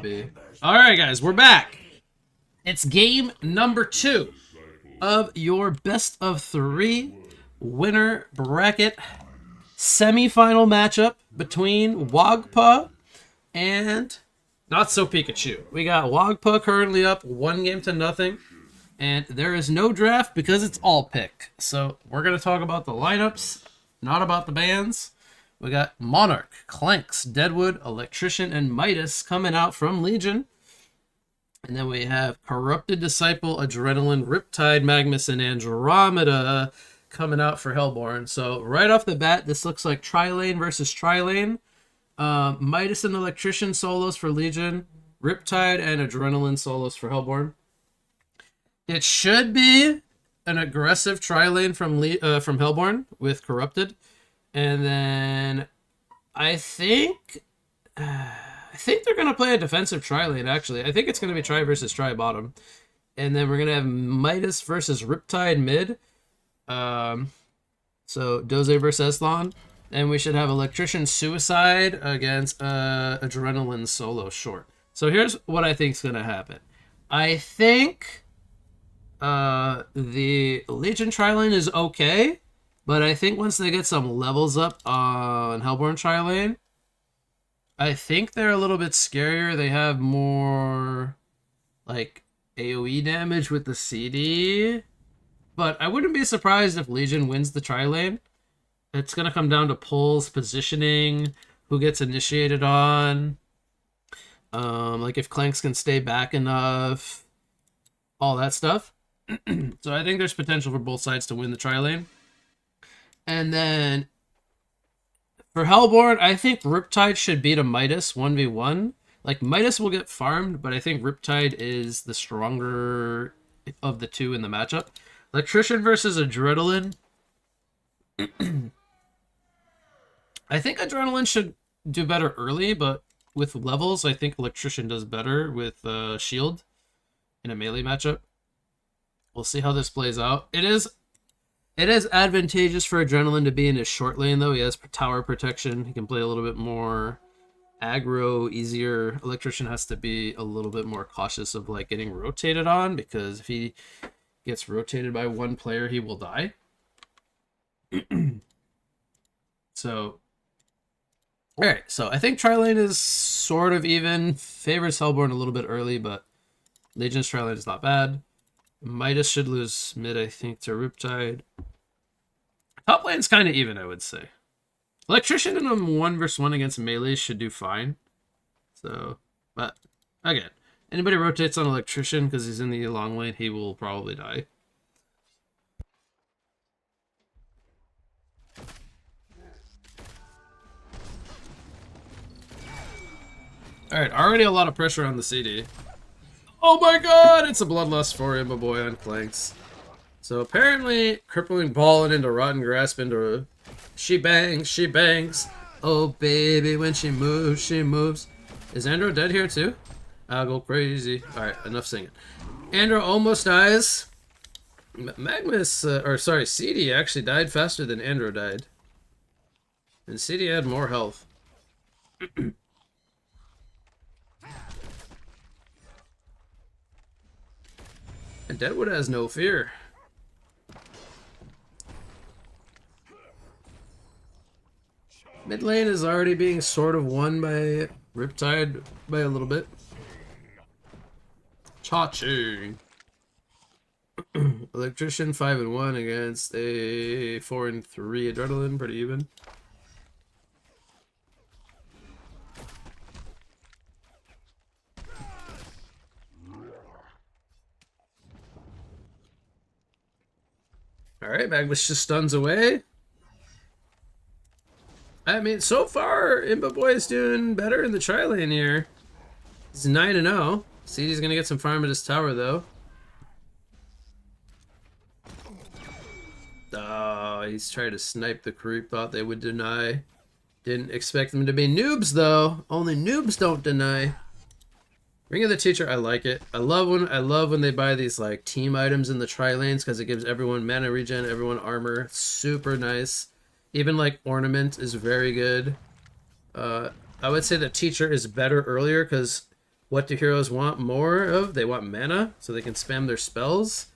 baby. Alright, guys, we're back. It's game number 2 of your best of 3 winner bracket semi-final matchup between WOGPA and Not So Pikachu. We got WOGPA currently up 1-0, and there is no draft because it's all pick. So we're going to talk about the lineups, not about the bands. We got Monarch, Clanks, Deadwood, Electrician, and Midas coming out from Legion. And then we have Corrupted Disciple, Adrenaline, Riptide, Magnus, and Andromeda coming out for Hellborn. So right off the bat, this looks like Tri-Lane versus Tri-Lane. Midas and Electrician solos for Legion. Riptide and Adrenaline solos for Hellborn. It should be an aggressive Tri-Lane from Hellborn with Corrupted. And then I think they're going to play a defensive Tri-Lane, actually. I think it's going to be Tri versus Tri bottom. And then we're going to have Midas versus Riptide mid. So Doze versus Eslon. And we should have Electrician Suicide against Adrenaline solo short. So here's what I think is going to happen. I think the Legion Tri-Lane is okay. But I think once they get some levels up on Hellborn Tri-Lane, I think they're a little bit scarier. They have more, like, AoE damage with the CD. But I wouldn't be surprised if Legion wins the Tri-Lane. It's going to come down to pulls, positioning, who gets initiated on. Like, if Clanks can stay back enough. All that stuff. So I think there's potential for both sides to win the Tri-Lane. And then for Hellborn, I think Riptide should beat a Midas 1v1. Like, Midas will get farmed, but I think Riptide is the stronger of the two in the matchup. Electrician versus Adrenaline. I think Adrenaline should do better early, but with levels, I think Electrician does better with Shield in a melee matchup. We'll see how this plays out. It is advantageous for Adrenaline to be in his short lane, though. He has tower protection. He can play a little bit more aggro, easier. Electrician has to be a little bit more cautious of, like, getting rotated on, because if he gets rotated by one player, he will die. So, alright. So, I think Tri-Lane is sort of even. Favors Hellborn a little bit early, but Legion's Tri-Lane is not bad. Midas should lose mid, I think, to Riptide. Top lane's kind of even, I would say. Electrician in a 1v1 against melee should do fine. So, but, again, anybody rotates on Electrician because he's in the long lane, he will probably die. Alright, already a lot of pressure on the CD. Oh my god, it's a bloodlust for him, my boy, on Clanks. So apparently, crippling ball into rotten grasp into she bangs, she bangs. Oh baby, when she moves, she moves. Is Andro dead here too? I'll go crazy. Alright, enough singing. Andro almost dies. Magnus, CD actually died faster than Andro died. And CD had more health. And Deadwood has no fear. Mid lane is already being sort of won by Riptide by a little bit. Cha-ching. Electrician 5-1 against a 4-3 Adrenaline, pretty even. Alright, Magnus just stuns away. I mean, so far, Imba Boy is doing better in the Tri-Lane here. He's 9-0. CD's gonna get some farm at his tower, though. Oh, he's trying to snipe the creep. Thought they would deny. Didn't expect them to be noobs, though. Only noobs don't deny. Ring of the Teacher, I like it. I love when they buy these, like, team items in the Tri-Lanes, because it gives everyone mana regen, everyone armor. Super nice. Even, like, Ornament is very good. I would say the Teacher is better earlier, because What do heroes want more of? They want mana, so they can spam their spells.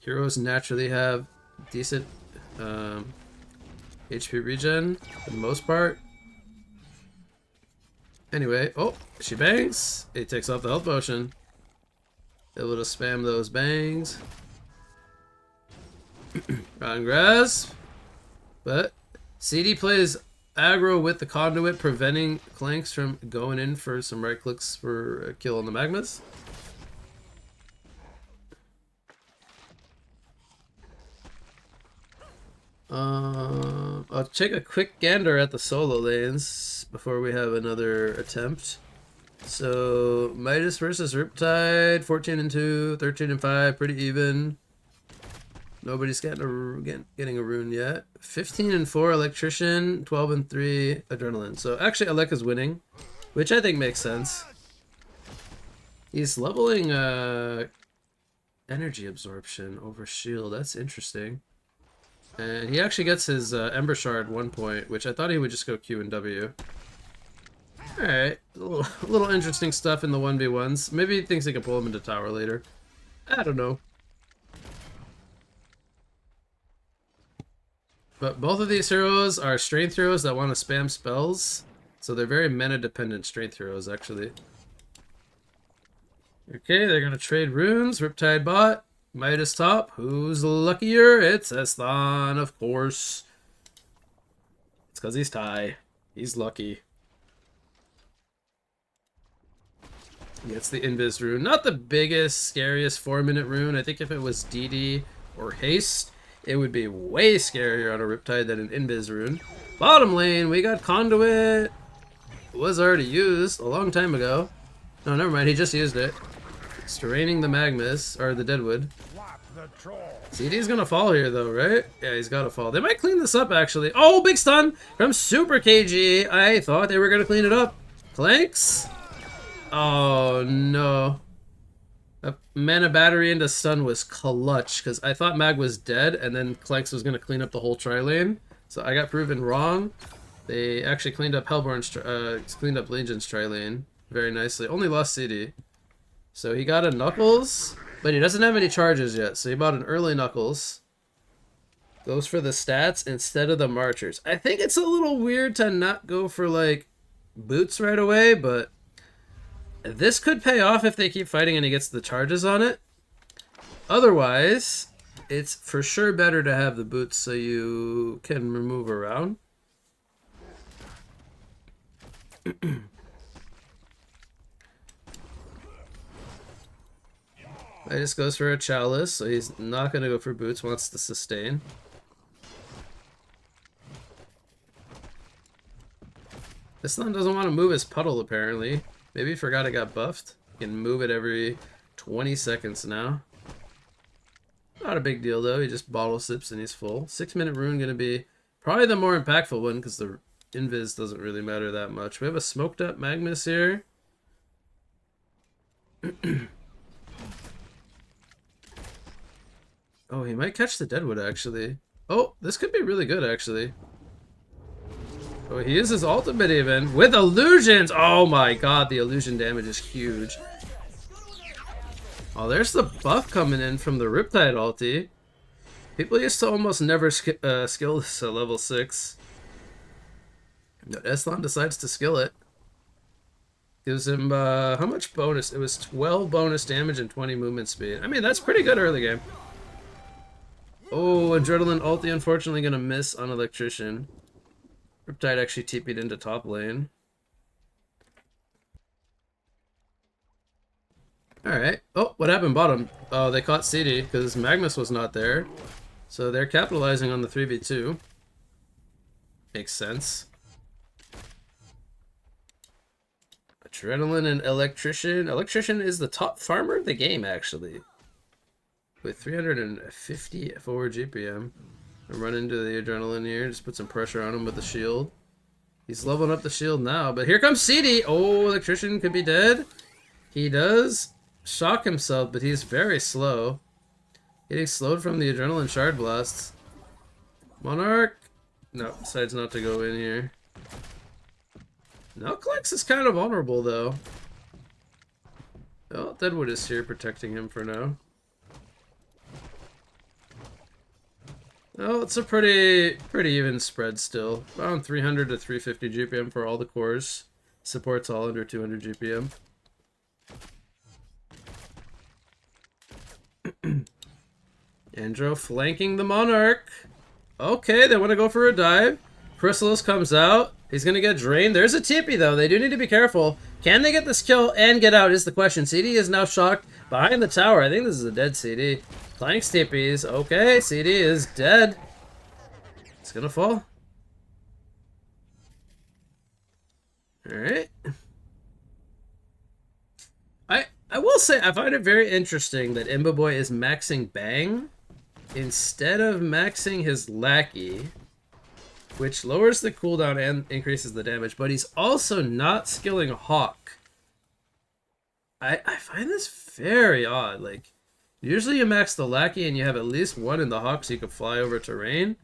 Heroes naturally have decent HP regen, for the most part. Anyway, oh, she bangs. It takes off the health potion. Able to spam those bangs. Rotten grasp. But CD plays aggro with the conduit, preventing Clanks from going in for some right clicks for a kill on the magmas. I'll take a quick gander at the solo lanes before we have another attempt. So Midas versus Riptide, 14 and 2, 13 and 5, pretty even. Nobody's getting a rune yet. 15 and 4 Electrician, 12 and 3 Adrenaline. So actually Alec is winning, which I think makes sense. He's leveling energy absorption over shield. That's interesting. And he actually gets his Ember Shard 1 point, which I thought he would just go Q and W. Alright, a little interesting stuff in the 1v1s. Maybe he thinks he can pull him into tower later. I don't know. But both of these heroes are strength heroes that want to spam spells. So they're very mana-dependent strength heroes, actually. Okay, they're going to trade runes. Riptide bot. Midas top. Who's luckier? It's Esthon, of course. It's because he's Ty. He's lucky. He gets the Invis rune. Not the biggest, scariest 4-minute rune. I think if it was DD or Haste, it would be way scarier on a Riptide than an Invis rune. Bottom lane, we got Conduit. It was already used a long time ago. No, never mind. He just used it. It's draining the Magmas, or the Deadwood. CD's gonna fall here though, right? Yeah, he's gotta fall. They might clean this up actually. Oh, big stun from Super KG. I thought they were gonna clean it up. Clanks? Oh no. A mana battery into stun was clutch because I thought Mag was dead and then Clanks was gonna clean up the whole tri-lane. So I got proven wrong. They actually cleaned up cleaned up Legion's tri-lane very nicely. Only lost CD. So he got a Knuckles. But he doesn't have any charges yet, so he bought an early Knuckles. Goes for the stats instead of the Marchers. I think it's a little weird to not go for, like, boots right away, but this could pay off if they keep fighting and he gets the charges on it. Otherwise, it's for sure better to have the boots so you can move around. I just goes for a Chalice, so he's not going to go for boots, wants to sustain. This one doesn't want to move his puddle, apparently. Maybe he forgot it got buffed. He can move it every 20 seconds now. Not a big deal, though. He just bottle sips and he's full. 6-minute rune going to be probably the more impactful one, because the Invis doesn't really matter that much. We have a smoked up Magmus here. Oh, he might catch the Deadwood, actually. Oh, this could be really good, actually. Oh, he uses ultimate even. With illusions! Oh my god, the illusion damage is huge. Oh, there's the buff coming in from the Riptide ulti. People used to almost never skill this at level 6. But Esthon decides to skill it. Gives him, how much bonus? It was 12 bonus damage and 20 movement speed. I mean, that's pretty good early game. Oh, Adrenaline ulti unfortunately gonna miss on Electrician. Riptide actually TP'd into top lane. Alright. Oh, what happened bottom? Oh, they caught CD because Magmus was not there. So they're capitalizing on the 3v2. Makes sense. Adrenaline and Electrician. Electrician is the top farmer of the game, actually. With 354 GPM. I run into the Adrenaline here. Just put some pressure on him with the shield. He's leveling up the shield now. But here comes CD. Oh, Electrician could be dead. He does shock himself, but he's very slow. Getting slowed from the Adrenaline Shard Blasts. Monarch. No, decides not to go in here. Now Clanks is kind of vulnerable, though. Deadwood is here protecting him for now. Oh, it's a pretty even spread still. Around 300 to 350 GPM for all the cores. Supports all under 200 GPM. Andro flanking the Monarch. Okay, they want to go for a dive. Chrysalis comes out. He's going to get drained. There's a TP, though. They do need to be careful. Can they get this kill and get out is the question. CD is now shocked behind the tower. I think this is a dead CD. Clanks TPs. Okay, CD is dead. It's going to fall. Alright. I will say, I find it very interesting that Imba Boy is maxing Bang instead of maxing his Lackey, which lowers the cooldown and increases the damage, but he's also not skilling Hawk. I find this very odd. Like, usually you max the Lackey and you have at least one in the Hawk so you can fly over terrain.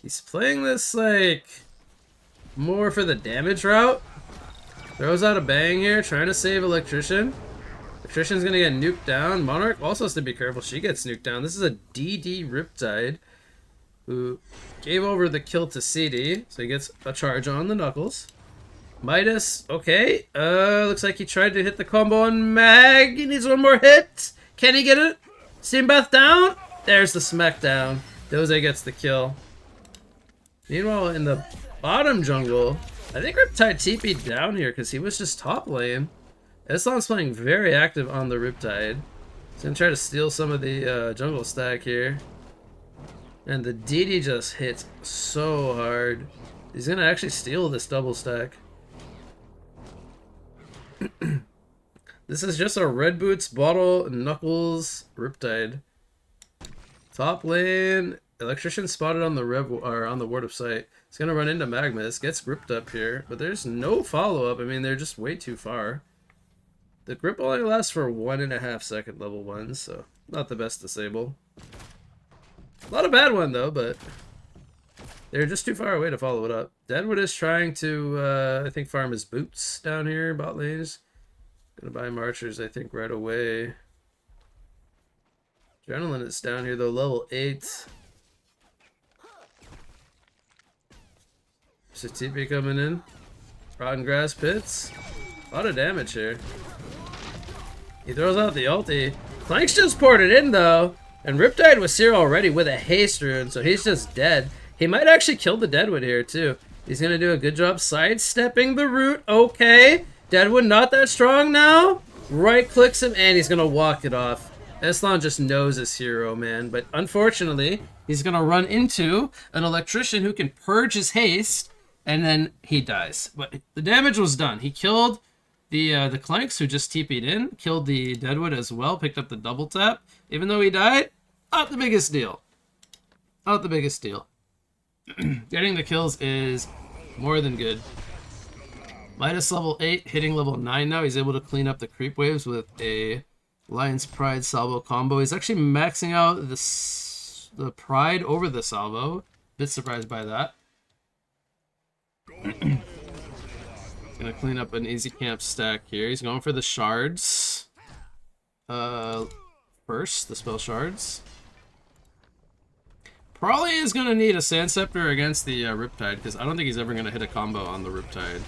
He's playing this, like, more for the damage route. Throws out a Bang here, trying to save Electrician. Electrician's gonna get nuked down. Monarch also has to be careful. She gets nuked down. This is a DD Riptide who gave over the kill to CD, so he gets a charge on the Knuckles. Midas, okay. Looks like he tried to hit the combo on Mag. He needs one more hit. Can he get it? Steam Bath down. There's the smackdown. Doze gets the kill. Meanwhile, in the bottom jungle, I think Riptide TP'd down here because he was just top lane. Islam's playing very active on the Riptide. He's gonna try to steal some of the jungle stack here. And the DD just hits so hard. He's gonna actually steal this double stack. This is just a Red Boots, Bottle, Knuckles, Riptide. Top lane, Electrician spotted on the on the Ward of Sight. He's gonna run into Magmas, gets gripped up here, but there's no follow-up. I mean, they're just way too far. The grip only lasts for 1.5 second level 1, so not the best disable. Not a bad one though, but they're just too far away to follow it up. Deadwood is trying to, I think, farm his boots down here, bot lanes. Gonna buy Marchers, I think, right away. Adrenaline is down here though, level 8. There's a TP coming in. Rotten Grass Pits. A lot of damage here. He throws out the ulti. Clanks just poured it in though. And Riptide was here already with a haste rune, so he's just dead. He might actually kill the Deadwood here too. He's gonna do a good job sidestepping the root. Okay. Deadwood not that strong now. Right clicks him and he's gonna walk it off. Islam just knows his hero, man. But unfortunately, he's gonna run into an Electrician who can purge his haste, and then he dies. But the damage was done. He killed the Clanks who just TP'd in, killed the Deadwood as well, picked up the double tap. Even though he died, not the biggest deal. Not the biggest deal. Getting the kills is more than good. Midas level 8, hitting level 9 now. He's able to clean up the creep waves with a Lion's Pride salvo combo. He's actually maxing out the Pride over the salvo. Bit surprised by that. Gonna clean up an easy camp stack here. He's going for the shards. First, the spell shards. Probably is gonna need a Sand Scepter against the Riptide, because I don't think he's ever gonna hit a combo on the Riptide.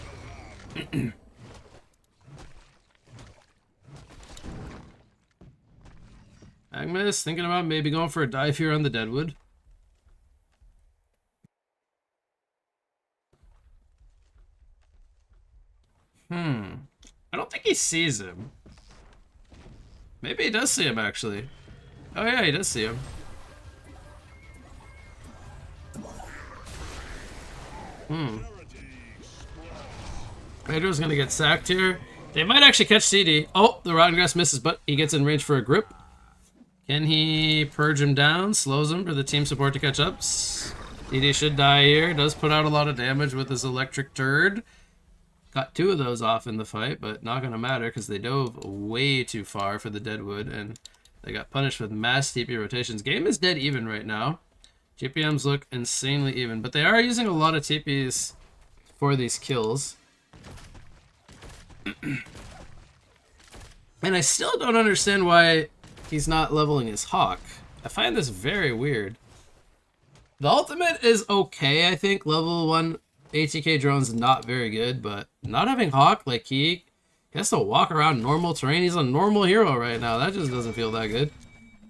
Agnes thinking about maybe going for a dive here on the Deadwood. I don't think he sees him. Maybe he does see him, actually. Oh yeah, he does see him. Pedro's gonna get sacked here. They might actually catch CD. Oh, the Rotten Grass misses, but he gets in range for a grip. Can he purge him down? Slows him for the team support to catch up. CD should die here. Does put out a lot of damage with his electric turd. Got 2 of those off in the fight, but not gonna matter because they dove way too far for the Deadwood, and they got punished with mass TP rotations. Game is dead even right now. GPMs look insanely even, but they are using a lot of TPs for these kills. And And I still don't understand why he's not leveling his Hawk. I find this very weird. The ultimate is okay, I think. Level 1 ATK drone's not very good, but not having Hawk, like he has to walk around normal terrain. He's a normal hero right now. That just doesn't feel that good.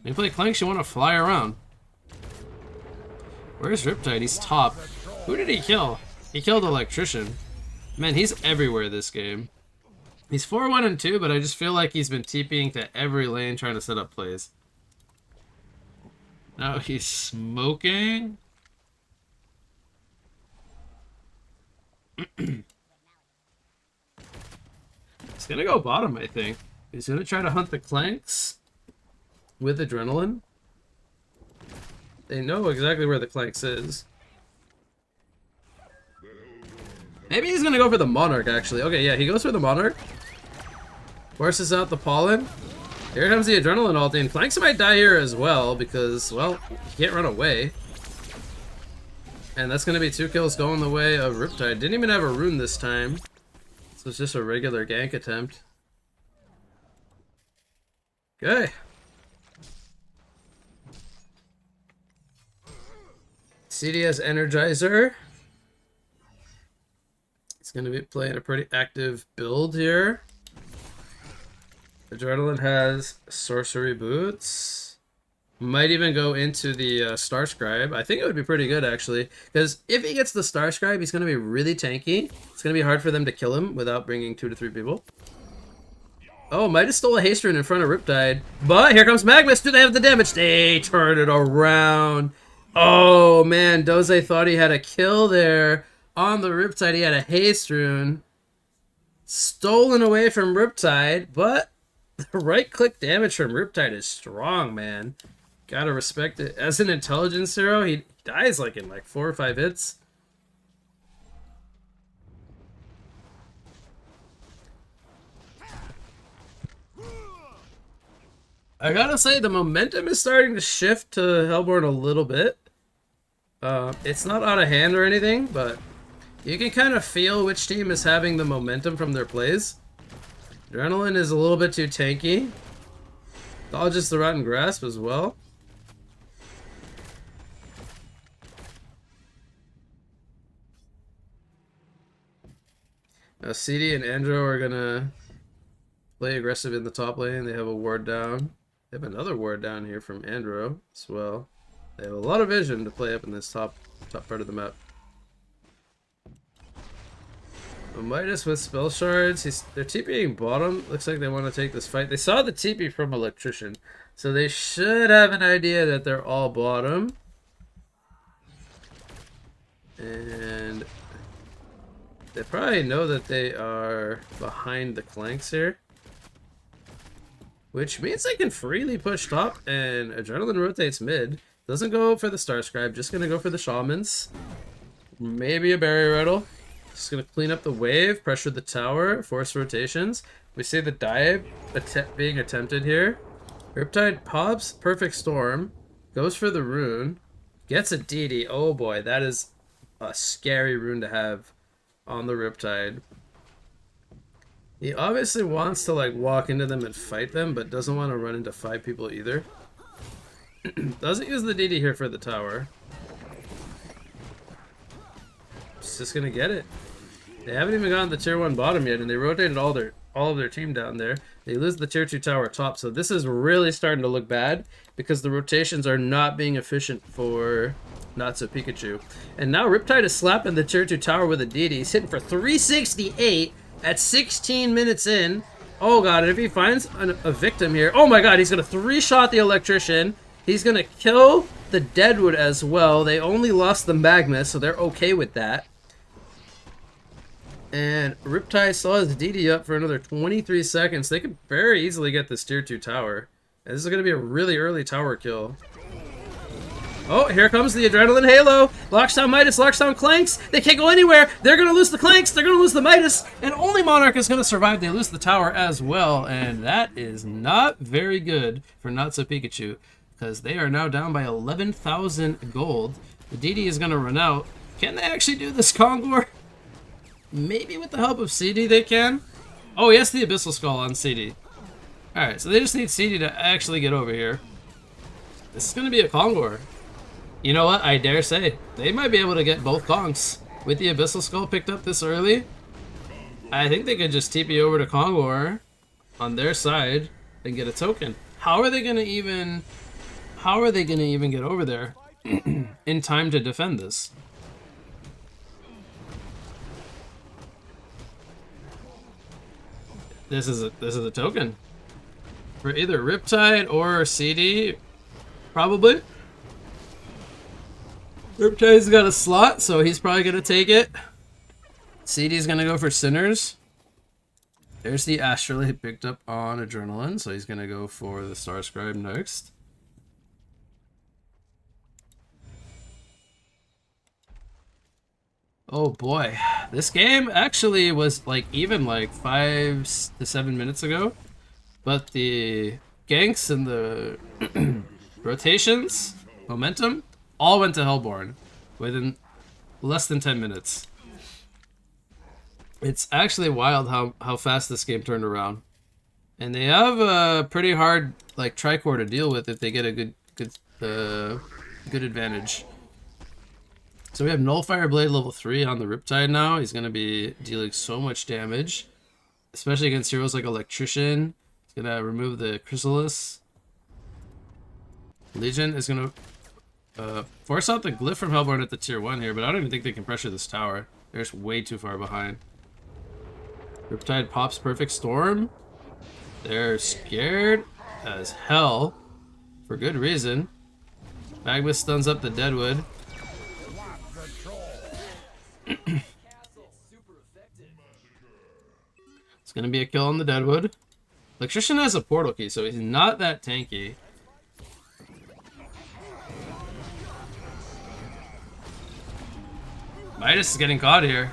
When you play Clanks, you want to fly around. Where's Riptide? He's top. Who did he kill? He killed Electrician. Man, he's everywhere this game. He's 4-1-2, but I just feel like he's been TPing to every lane trying to set up plays. Now he's smoking. He's gonna go bottom, I think. He's gonna try to hunt the Clanks with Adrenaline. They know exactly where the Clanks is. Maybe he's gonna go for the Monarch, actually. Okay, yeah, he goes for the Monarch. Forces out the Pollen. Here comes the Adrenaline ulti, and Clanks might die here as well, because, well, he can't run away. And that's gonna be 2 kills going the way of Riptide. Didn't even have a rune this time. This was just a regular gank attempt. Okay. CD has Energizer. He's going to be playing a pretty active build here. Adrenaline has Sorcery Boots. Might even go into the Starscribe. I think it would be pretty good, actually. Because if he gets the Starscribe, he's going to be really tanky. It's going to be hard for them to kill him without bringing 2 to 3 people. Oh, might have stole a haste rune in front of Riptide. But here comes Magmus. Do they have the damage? They turn it around. Oh, man. Doze thought he had a kill there. On the Riptide, he had a haste rune. Stolen away from Riptide. But the right-click damage from Riptide is strong, man. Gotta respect it. As an intelligence hero, he dies like in like 4 or 5 hits. I gotta say, the momentum is starting to shift to Hellborn a little bit. It's not out of hand or anything, but you can kind of feel which team is having the momentum from their plays. Adrenaline is a little bit too tanky. Dodges the Rotten Grasp as well. Now CD and Andro are gonna play aggressive in the top lane. They have a ward down. They have another ward down here from Andro as well. They have a lot of vision to play up in this top part of the map. Midas with spell shards. They're TPing bottom. Looks like they want to take this fight. They saw the TP from Electrician, so they should have an idea that they're all bottom. And they probably know that they are behind the Clanks here, which means they can freely push top, and Adrenaline rotates mid. Doesn't go for the Starscribe, just gonna go for the Shamans. Maybe a Barrier Rattle. Just gonna clean up the wave, pressure the tower, force rotations. We see the dive being attempted here. Riptide pops Perfect Storm, goes for the rune, gets a DD. Oh boy, that is a scary rune to have on the Riptide. He obviously wants to like walk into them and fight them, but doesn't want to run into 5 people either. Doesn't use the DD here for the tower. It's just gonna get it. They haven't even gotten the tier 1 bottom yet, and they rotated all of their team down there. They lose the tier 2 tower top, so this is really starting to look bad because the rotations are not being efficient for So Pikachu. And now Riptide is slapping the tier 2 tower with a DD. He's hitting for 368 at 16 minutes in. Oh god, and if he finds a victim here, oh my god, he's gonna 3-shot the Electrician. He's gonna kill the Deadwood as well. They only lost the Magma, so they're okay with that. And Riptide saw his DD up for another 23 seconds. They could very easily get this tier 2 tower. And this is going to be a really early tower kill. Oh, here comes the Adrenaline Halo. Lockdown Midas, Lockdown Clanks. They can't go anywhere. They're going to lose the Clanks. They're going to lose the Midas. And only Monarch is going to survive. They lose the tower as well. And that is not very good for So Pikachu, because they are now down by 11,000 gold. The DD is going to run out. Can they actually do this, Kongor? Maybe with the help of CD they can. Oh, he has the Abyssal Skull on CD. Alright, so they just need CD to actually get over here. This is going to be a Kong War. You know what? I dare say, they might be able to get both Kongs. With the Abyssal Skull picked up this early, I think they could just TP over to Kong War on their side and get a token. How are they going to even get over there in time to defend this? This is a token for either Riptide or CD, probably. Riptide's got a slot, so he's probably gonna take it. CD's gonna go for Sinners. There's the Astral he picked up on Adrenaline, so he's gonna go for the Starscribe next. Oh boy, this game actually was like even like 5 to 7 minutes ago, but the ganks and the rotations, momentum, all went to Hellborn within less than 10 minutes. It's actually wild how fast this game turned around. And they have a pretty hard like Tricore to deal with if they get a good advantage. So we have Nullfire Blade level 3 on the Riptide now. He's going to be dealing so much damage, especially against heroes like Electrician. He's going to remove the Chrysalis. Legion is going to force out the Glyph from Hellborn at the tier 1 here, but I don't even think they can pressure this tower. They're just way too far behind. Riptide pops Perfect Storm. They're scared as hell for good reason. Magma stuns up the Deadwood. It's gonna be a kill on the Deadwood. Electrician has a portal key, so he's not that tanky. Midas is getting caught here.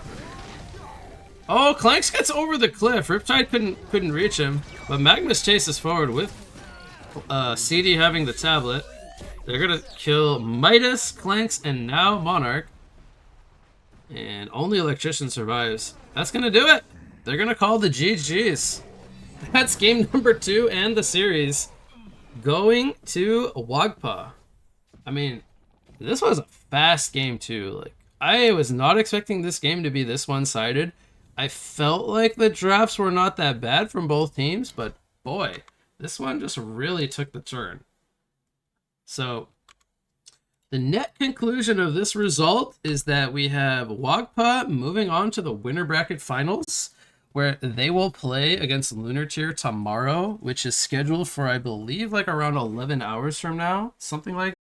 Oh, Clanks gets over the cliff. Riptide couldn't reach him, but Magnus chases forward with CD having the tablet. They're gonna kill Midas, Clanks, and now Monarch. And only Electrician survives. That's gonna do it. They're gonna call the GGs. That's game number 2 and the series going to WOGPA. I mean, this was a fast game too. Like, I was not expecting this game to be this one-sided. I felt like the drafts were not that bad from both teams, but boy, this one just really took the turn. So the net conclusion of this result is that we have WOGPA moving on to the winner bracket finals, where they will play against Lunar Tier tomorrow, which is scheduled for, I believe, like around 11 hours from now, something like